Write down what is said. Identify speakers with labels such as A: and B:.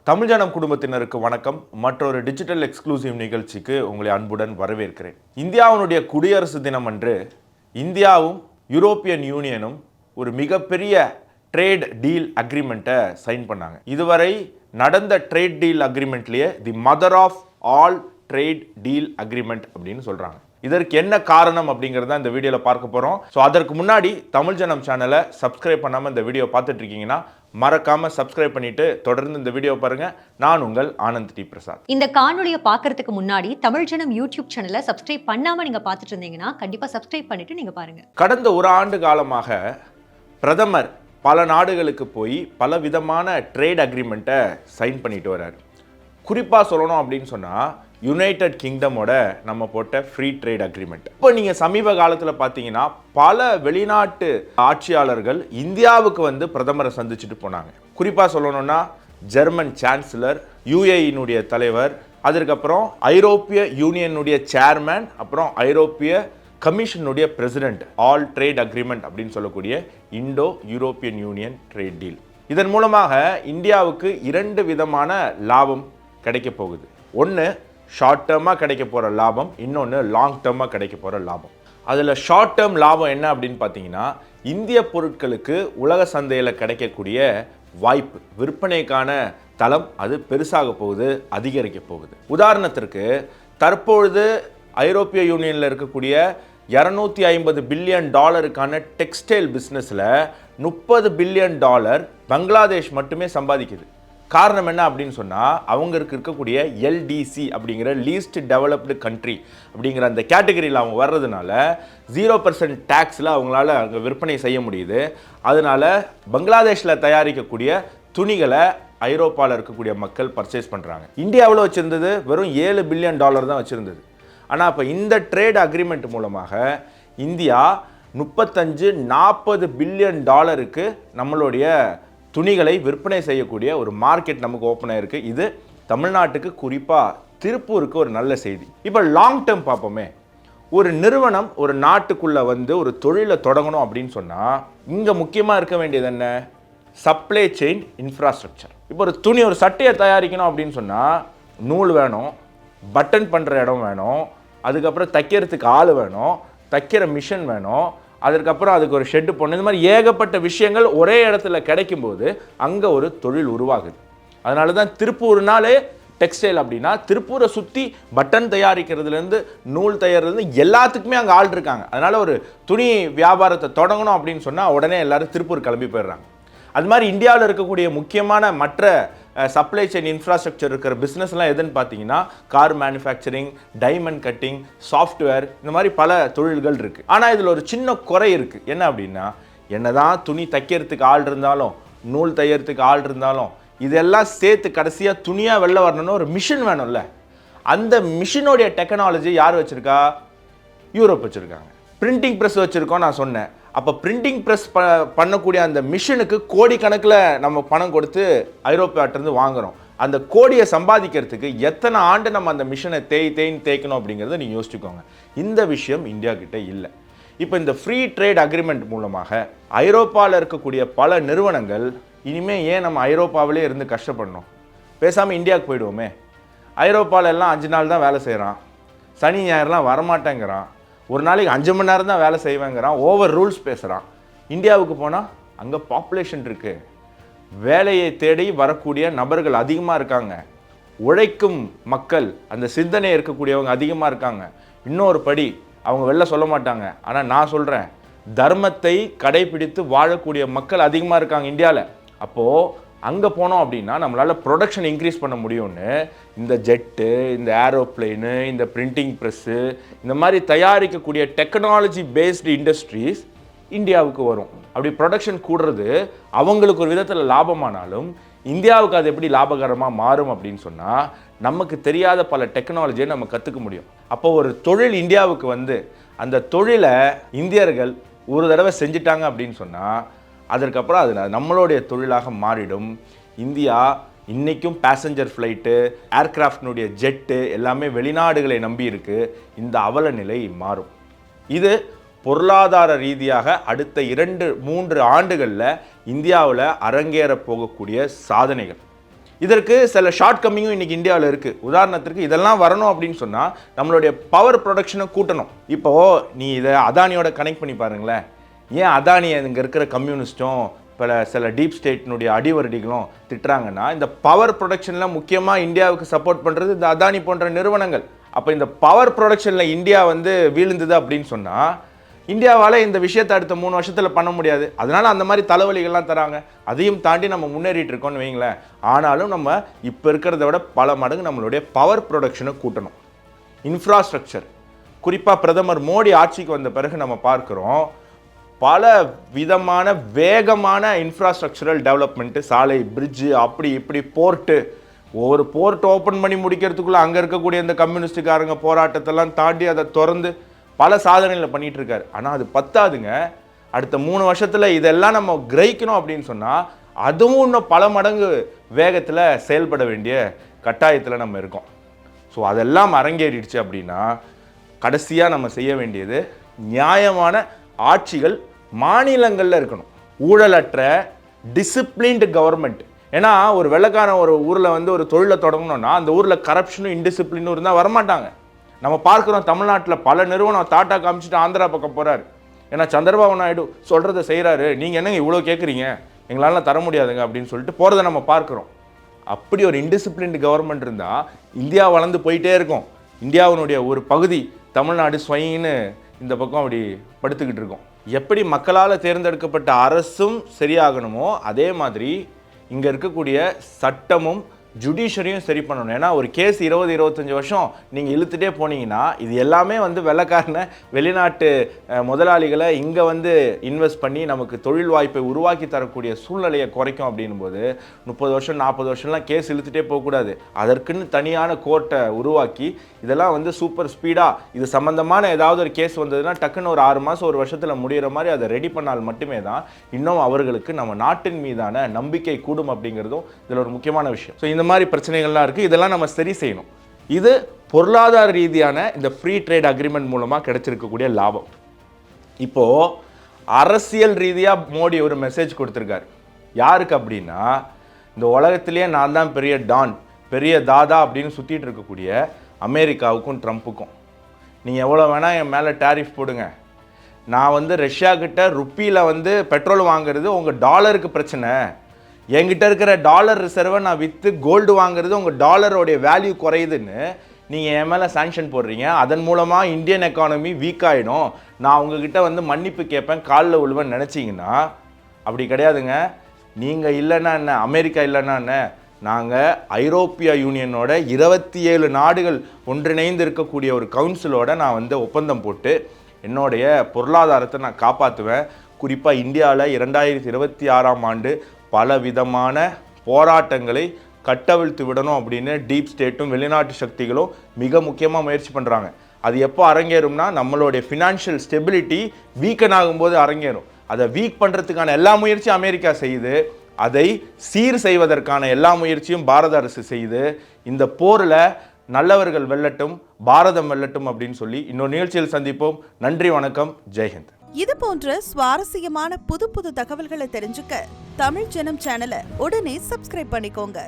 A: தமிழ் ஜனம் குடும்பத்தினருக்கு வணக்கம். மற்றொரு டிஜிட்டல் எக்ஸ்க்ளூசிவ் நிகழ்ச்சிக்கு உங்களை அன்புடன் வரவேற்கிறேன். இந்தியாவினுடைய குடியரசு தினம் அன்று இந்தியாவும் யூரோப்பியன் யூனியனும் ஒரு மிகப்பெரிய ட்ரேட் டீல் அக்ரிமெண்ட்டை சைன் பண்ணாங்க. இதுவரை நடந்த ட்ரேட் டீல் அக்ரிமெண்ட்லேயே the mother of all trade deal agreement அப்படின்னு சொல்கிறாங்க. இதற்கு என்ன காரணம் அப்படிங்கிறத இந்த வீடியோவில் பார்க்க போகிறோம். ஸோ அதற்கு முன்னாடி தமிழ் ஜனம் சேனலை சப்ஸ்கிரைப் பண்ணாமல் இந்த வீடியோ பார்த்துட்டு இருக்கீங்கன்னா மறக்காம சப்ஸ்கிரைப் பண்ணிட்டு தொடர்ந்து இந்த வீடியோ பாருங்க. நான் உங்கள் ஆனந்த் டி பிரசாத்.
B: இந்த காணொலியை பார்க்கறதுக்கு முன்னாடி தமிழ் ஜனம் யூடியூப் சேனலை சப்ஸ்கிரைப் பண்ணாம நீங்க பார்த்துட்டு இருந்தீங்கன்னா கண்டிப்பா சப்ஸ்கிரைப் பண்ணிட்டு நீங்க பாருங்க.
A: கடந்த ஒரு ஆண்டு காலமாக பிரதமர் பல நாடுகளுக்கு போய் பல விதமான ட்ரேட் அக்ரிமெண்ட்டை சைன் பண்ணிட்டு வர்றாரு. குறிப்பாக சொல்லணும் அப்படின்னு சொன்னால் யுனைடெட் கிங்டமோட நம்ம போட்ட ஃப்ரீ ட்ரேட் அக்ரிமெண்ட். இப்போ நீங்கள் சமீப காலத்தில் பார்த்தீங்கன்னா பல வெளிநாட்டு ஆட்சியாளர்கள் இந்தியாவுக்கு வந்து பிரதமரை சந்திச்சுட்டு போனாங்க. குறிப்பாக சொல்லணும்னா ஜெர்மன் சான்சலர், யுஏஇனுடைய தலைவர், அதற்கப்புறம் ஐரோப்பிய யூனியனுடைய சேர்மேன், அப்புறம் ஐரோப்பிய கமிஷனுடைய பிரசிடென்ட். ஆல் ட்ரேட் அக்ரிமெண்ட் அப்படின்னு சொல்லக்கூடிய Indo European union trade deal. இதன் மூலமாக இந்தியாவுக்கு இரண்டு விதமான லாபம் கிடைக்க போகுது. ஒன்று ஷார்ட் டேர்மாக கிடைக்க போகிற லாபம், இன்னொன்று லாங் டேர்மாக கிடைக்க போகிற லாபம். அதில் ஷார்ட் டேர்ம் லாபம் என்ன அப்படின்னு பார்த்தீங்கன்னா, இந்திய பொருட்களுக்கு உலக சந்தையில் கிடைக்கக்கூடிய வாய்ப்பு, விற்பனைக்கான தளம் அது பெருசாக போகுது, அதிகரிக்க போகுது. உதாரணத்திற்கு தற்பொழுது ஐரோப்பிய யூனியனில் இருக்கக்கூடிய $250 பில்லியன் டெக்ஸ்டைல் பிஸ்னஸில் $30 பில்லியன் பங்களாதேஷ் மட்டுமே சம்பாதிக்குது. காரணம் என்ன அப்படின்னு சொன்னால், அவங்களுக்கு இருக்கக்கூடிய எல்டிசி அப்படிங்கிற லீஸ்ட் டெவலப்டு கண்ட்ரி அப்படிங்கிற அந்த கேட்டகரியில் அவங்க வர்றதுனால 0% டேக்ஸில் அவங்களால அங்கே விற்பனை செய்ய முடியுது. அதனால பங்களாதேஷில் தயாரிக்கக்கூடிய துணிகளை ஐரோப்பாவில் இருக்கக்கூடிய மக்கள் பர்ச்சேஸ் பண்ணுறாங்க. இந்தியாவில் வச்சுருந்தது வெறும் $7 பில்லியன் தான் வச்சுருந்தது. ஆனால் இப்போ இந்த ட்ரேட் அக்ரிமெண்ட் மூலமாக இந்தியா 35-40 பில்லியன் நம்மளுடைய துணிகளை விற்பனை செய்யக்கூடிய ஒரு மார்க்கெட் நமக்கு ஓப்பன் ஆயிருக்கு. இது தமிழ்நாட்டுக்கு, குறிப்பாக திருப்பூருக்கு ஒரு நல்ல செய்தி. இப்போ லாங் டேர்ம் பார்ப்போமே. ஒரு நிறுவனம் ஒரு நாட்டுக்குள்ளே வந்து ஒரு தொழிலை தொடங்கணும் அப்படின்னு சொன்னால் இங்கே முக்கியமாக இருக்க வேண்டியது என்ன? Supply chain infrastructure. இப்போ ஒரு துணி, ஒரு சட்டையை தயாரிக்கணும் அப்படின்னு சொன்னால் நூல் வேணும், பட்டன் பண்ணுற இடம் வேணும், அதுக்கப்புறம் தைக்கிறதுக்கு ஆள் வேணும், தைக்கிற மிஷின் வேணும், அதுக்கப்புறம் அதுக்கு ஒரு ஷெட்டு போடணும். இந்த மாதிரி ஏகப்பட்ட விஷயங்கள் ஒரே இடத்துல கிடைக்கும்போது அங்கே ஒரு தொழில் உருவாகுது. அதனால தான் திருப்பூர்னாலே டெக்ஸ்டைல் அப்படின்னா திருப்பூரை சுற்றி பட்டன் தயாரிக்கிறதுலேருந்து நூல் தயாரிக்கிறதுலேருந்து எல்லாத்துக்குமே அங்கே ஆள் இருக்காங்க. அதனால் ஒரு துணி வியாபாரத்தை தொடங்கணும் அப்படின்னு சொன்னால் உடனே எல்லாரும் திருப்பூர் கிளம்பி போயிடுறாங்க. அது மாதிரி இந்தியாவில் இருக்கக்கூடிய முக்கியமான மற்ற சப்ளை செயின் இன்ஃப்ராஸ்ட்ரக்சர் இருக்கிற பிஸ்னஸ்லாம் எதுன்னு பார்த்தீங்கன்னா car manufacturing, diamond cutting, software, இந்த மாதிரி பல தொழில்கள் இருக்குது. ஆனால் இதில் ஒரு சின்ன குறை இருக்குது. என்ன அப்படின்னா, என்னதான் துணி தைக்கிறதுக்கு ஆள் இருந்தாலும், நூல் தைக்கிறதுக்கு ஆள் இருந்தாலும், இதெல்லாம் சேர்த்து கடைசியாக துணியாக வெளில வரணும்னு ஒரு மிஷின் வேணும்ல. அந்த மிஷினோடைய டெக்னாலஜி யார் வச்சுருக்கா? யூரோப் வச்சுருக்காங்க. பிரிண்டிங் ப்ரெஸ் வச்சுருக்கோம் நான் சொன்னேன். அப்போ பிரிண்டிங் ப்ரெஸ் பண்ணக்கூடிய அந்த மிஷினுக்கு கோடிக்கணக்கில் நம்ம பணம் கொடுத்து ஐரோப்பாட்டிருந்து வாங்குகிறோம். அந்த கோடியை சம்பாதிக்கிறதுக்கு எத்தனை ஆண்டு நம்ம அந்த மிஷினை தேய்க்கணும் அப்படிங்கிறத நீங்கள் யோசிச்சுக்கோங்க. இந்த விஷயம் இந்தியா கிட்ட இல்லை. இப்போ இந்த ஃப்ரீ ட்ரேட் அக்ரிமெண்ட் மூலமாக ஐரோப்பாவில் இருக்கக்கூடிய பல நிறுவனங்கள் இனிமேல் ஏன் நம்ம ஐரோப்பாவிலே இருந்து கஷ்டப்படணும், பேசாமல் இந்தியாவுக்கு போயிடுவோமே. ஐரோப்பாவில் எல்லாம் 5 நாள் தான் வேலை செய்கிறான், சனி ஞாயிறுலாம் வரமாட்டேங்கிறான், ஒரு நாளைக்கு 5 மணி நேரம் தான் வேலை செய்வேங்கிறான், ஓவர் ரூல்ஸ் பேசுகிறான். இந்தியாவுக்கு போனால் அங்கே பாப்புலேஷன் இருக்குது, வேலையை தேடி வரக்கூடிய நபர்கள் அதிகமாக இருக்காங்க, உழைக்கும் மக்கள், அந்த சிந்தனை இருக்கக்கூடியவங்க அதிகமாக இருக்காங்க. இன்னொரு படி அவங்க வெளில சொல்ல மாட்டாங்க, ஆனால் நான் சொல்கிறேன், தர்மத்தை கடைபிடித்து வாழக்கூடிய மக்கள் அதிகமாக இருக்காங்க இந்தியாவில். அப்போது அங்கே போனோம் அப்படின்னா நம்மளால் ப்ரொடக்ஷன் இன்க்ரீஸ் பண்ண முடியும்னு இந்த ஜெட்டு, இந்த ஏரோப்ளைனு, இந்த பிரிண்டிங் ப்ரெஸ்ஸு, இந்த மாதிரி தயாரிக்கக்கூடிய டெக்னாலஜி பேஸ்டு இண்டஸ்ட்ரீஸ் இந்தியாவுக்கு வரும். அப்படி ப்ரொடக்ஷன் கூடுறது அவங்களுக்கு ஒரு விதத்தில் லாபமானாலும் இந்தியாவுக்கு அது எப்படி லாபகரமாக மாறும் அப்படின்னு சொன்னால், நமக்கு தெரியாத பல டெக்னாலஜியை நம்ம கற்றுக்க முடியும். அப்போ ஒரு தொழில் இந்தியாவுக்கு வந்து அந்த தொழிலை இந்தியர்கள் ஒரு தடவை செஞ்சிட்டாங்க அப்படின்னு சொன்னால் அதற்கப்புறம் அது நம்மளுடைய தொழிலாக மாறிடும். இந்தியா இன்றைக்கும் பேசஞ்சர் ஃப்ளைட்டு, ஏர்கிராஃப்டினுடைய ஜெட்டு எல்லாமே வெளிநாடுகளை நம்பி இருக்குது. இந்த அவல நிலை மாறும். இது பொருளாதார ரீதியாக அடுத்த 2-3 ஆண்டுகளில் இந்தியாவில் அரங்கேற போகக்கூடிய சாதனைகள். இதற்கு சில ஷார்ட் கம்மிங்கும் இன்னைக்கு இந்தியாவில் இருக்குது. உதாரணத்திற்கு இதெல்லாம் வரணும் அப்படின்னு சொன்னால் நம்மளுடைய பவர் ப்ரொடக்ஷனை கூட்டணும். இப்போது நீ இதை அதானியோட கனெக்ட் பண்ணி பாருங்களேன். ஏன் அதானியை இங்கே இருக்கிற கம்யூனிஸ்ட்டும் சில டீப் ஸ்டேட்டினுடைய அடிவருடிகளும் திட்டுறாங்கன்னா, இந்த பவர் ப்ரொடக்ஷனில் முக்கியமாக இந்தியாவுக்கு சப்போர்ட் பண்ணுறது இந்த அதானி போன்ற நிறுவனங்கள். அப்போ இந்த பவர் ப்ரொடக்ஷனில் இந்தியா வீழ்ந்தது அப்படின்னு சொன்னால் இந்தியாவால் இந்த விஷயத்தை அடுத்த 3 வருஷத்தில் பண்ண முடியாது. அதனால் அந்த மாதிரி தலைவலிகள்லாம் தராங்க. அதையும் தாண்டி நம்ம முன்னேறிட்டு இருக்கோம்னு வைங்களேன். ஆனாலும் நம்ம இப்போ இருக்கிறத விட பல மடங்கு நம்மளுடைய பவர் ப்ரொடக்ஷனை கூட்டணும். இன்ஃப்ராஸ்ட்ரக்சர், குறிப்பாக பிரதமர் மோடி ஆட்சிக்கு வந்த பிறகு நம்ம பார்க்குறோம் பல விதமான வேகமான இன்ஃப்ராஸ்ட்ரக்சரல் டெவலப்மெண்ட்டு, சாலை, பிரிட்ஜு, அப்படி இப்படி போர்ட்டு. ஒரு போர்ட் ஓப்பன் பண்ணி முடிக்கிறதுக்குள்ளே அங்கே இருக்கக்கூடிய இந்த கம்யூனிஸ்டுக்காரங்க போராட்டத்தெல்லாம் தாண்டி அதை திறந்து பல சாதனைகளை பண்ணிட்டு இருக்காரு. ஆனால் அது பத்தாதுங்க. அடுத்த 3 வருஷத்தில் இதெல்லாம் நம்ம கிரகிக்கணும் அப்படின்னு சொன்னால் அதுவும் இன்னும் பல மடங்கு வேகத்தில் செயல்பட வேண்டிய கட்டாயத்தில் நம்ம இருக்கோம். ஸோ அதெல்லாம் அரங்கேறிடுச்சு அப்படின்னா கடைசியாக நம்ம செய்ய வேண்டியது நியாயமான ஆட்சிகள் மாநிலங்களில் இருக்கணும். ஊழலற்ற டிசிப்ளின்டு கவர்மெண்ட். ஏன்னா ஒரு வெள்ளக்கான ஒரு ஊரில் ஒரு தொழிலை தொடங்கணும்னா அந்த ஊரில் கரப்ஷனும் இன்டிசிப்ளினும் இருந்தால் வரமாட்டாங்க. நம்ம பார்க்குறோம் தமிழ்நாட்டில் பல நிறுவனம் டாட்டா காமிச்சிட்டு ஆந்திரா பக்கம் போகிறாரு. ஏன்னா சந்திரபாபு நாயுடு சொல்கிறத செய்கிறாரு, நீங்கள் என்னங்க இவ்வளோ கேட்குறீங்க, எங்களால் தர முடியாதுங்க அப்படின்னு சொல்லிட்டு போகிறத நம்ம பார்க்குறோம். அப்படி ஒரு இன்டிசிப்ளின்டு கவர்மெண்ட் இருந்தால் இந்தியா வளர்ந்து போயிட்டே இருக்கும். இந்தியாவினுடைய ஒரு பகுதி தமிழ்நாடு ஸ்வைன்னு இந்த பக்கம் அப்படி படுத்துக்கிட்டு இருக்கோம். எப்படி மக்களால் தேர்ந்தெடுக்கப்பட்ட அரசும் சரியாகணுமோ அதே மாதிரி இங்கே இருக்கக்கூடிய சட்டமும் ஜுடிஷரியும் சரி பண்ணணும். ஏன்னா ஒரு கேஸ் 20-25 வருஷம் நீங்கள் இழுத்துட்டே போனீங்கன்னா இது எல்லாமே வெள்ளைக்காரனை வெளிநாட்டு முதலாளிகளை இங்கே இன்வெஸ்ட் பண்ணி நமக்கு தொழில் வாய்ப்பை உருவாக்கி தரக்கூடிய சூழ்நிலையை குறைக்கும். அப்படின்னும் போது 30 வருஷம் 40 வருஷம்லாம் கேஸ் இழுத்துட்டே போகக்கூடாது. அதற்குன்னு தனியான கோர்ட்டை உருவாக்கி இதெல்லாம் சூப்பர் ஸ்பீடாக இது சம்மந்தமான ஏதாவது ஒரு கேஸ் வந்ததுன்னா டக்குன்னு ஒரு 6 மாதம் 1 வருஷத்தில் முடிகிற மாதிரி அதை ரெடி பண்ணால் மட்டுமே தான் இன்னும் அவர்களுக்கு நம்ம நாட்டின் மீதான நம்பிக்கை கூடும். அப்படிங்கிறதும் இதில் ஒரு முக்கியமான விஷயம். ஸோ இந்த மாதிரி பிரச்சனைகள்லாம் இருக்குது. இதெல்லாம் நம்ம சரி செய்யணும். இது பொருளாதார ரீதியான இந்த ஃப்ரீ ட்ரேட் அக்ரிமெண்ட் மூலமாக கிடைச்சிருக்கக்கூடிய லாபம். இப்போது அரசியல் ரீதியாக மோடி ஒரு மெசேஜ் கொடுத்துருக்காரு. யாருக்கு அப்படின்னா, இந்த உலகத்திலேயே நான் தான் பெரிய டான், பெரிய தாதா அப்படின்னு சுற்றிட்டு இருக்கக்கூடிய அமெரிக்காவுக்கும் ட்ரம்ப்புக்கும், நீங்கள் எவ்வளோ வேணால் என் மேலே டேரிஃப் போடுங்க, நான் ரஷ்யா கிட்ட ருப்பியில் பெட்ரோல் வாங்குறது உங்கள் டாலருக்கு பிரச்சனை, என்கிட்ட இருக்கிற டாலர் ரிசர்வை நான் விற்று கோல்டு வாங்குறது உங்கள் டாலரோடைய வேல்யூ குறையுதுன்னு நீங்கள் என் மேலே சாங்ஷன் போடுறீங்க. அதன் மூலமாக இந்தியன் எக்கானமி வீக் ஆகிடும், நான் உங்ககிட்ட மன்னிப்பு கேட்பேன், காலில் விழுவேன்னு நினச்சிங்கன்னா அப்படி கிடையாதுங்க. நீங்கள் இல்லைன்னா என்ன, அமெரிக்கா இல்லைன்னா என்ன, நாங்கள் ஐரோப்பிய யூனியனோட 27 நாடுகள் ஒன்றிணைந்து இருக்கக்கூடிய ஒரு கவுன்சிலோட நான் ஒப்பந்தம் போட்டு என்னுடைய பொருளாதாரத்தை நான் காப்பாற்றுவேன். குறிப்பாக இந்தியாவில் 2026ஆம் ஆண்டு பல விதமான போராட்டங்களை கட்டவிழ்த்து விடணும் அப்படின்னு டீப் ஸ்டேட்டும் வெளிநாட்டு சக்திகளும் மிக முக்கியமாக முயற்சி பண்ணுறாங்க. அது எப்போ அரங்கேறும்னா நம்மளுடைய ஃபினான்ஷியல் ஸ்டெபிலிட்டி வீக்கன் ஆகும்போது அரங்கேறும். அதை வீக் பண்ணுறதுக்கான எல்லா முயற்சியும் அமெரிக்கா செய்யுது. அதை சீர் செய்வதற்கான எல்லா முயற்சியும் பாரத அரசு செய்யுது. இந்த போரில் நல்லவர்கள் வெல்லட்டும், பாரதம் வெல்லட்டும் அப்படின்னு சொல்லி இன்னொரு நிகழ்ச்சியில் சந்திப்போம். நன்றி, வணக்கம், ஜெய்ஹிந்த்.
C: இது போன்ற சுவாரஸ்யமான புது தகவல்களை தெரிஞ்சுக்க தமிழ் ஜனம் சேனலை உடனே சப்ஸ்கிரைப் பண்ணிக்கோங்க.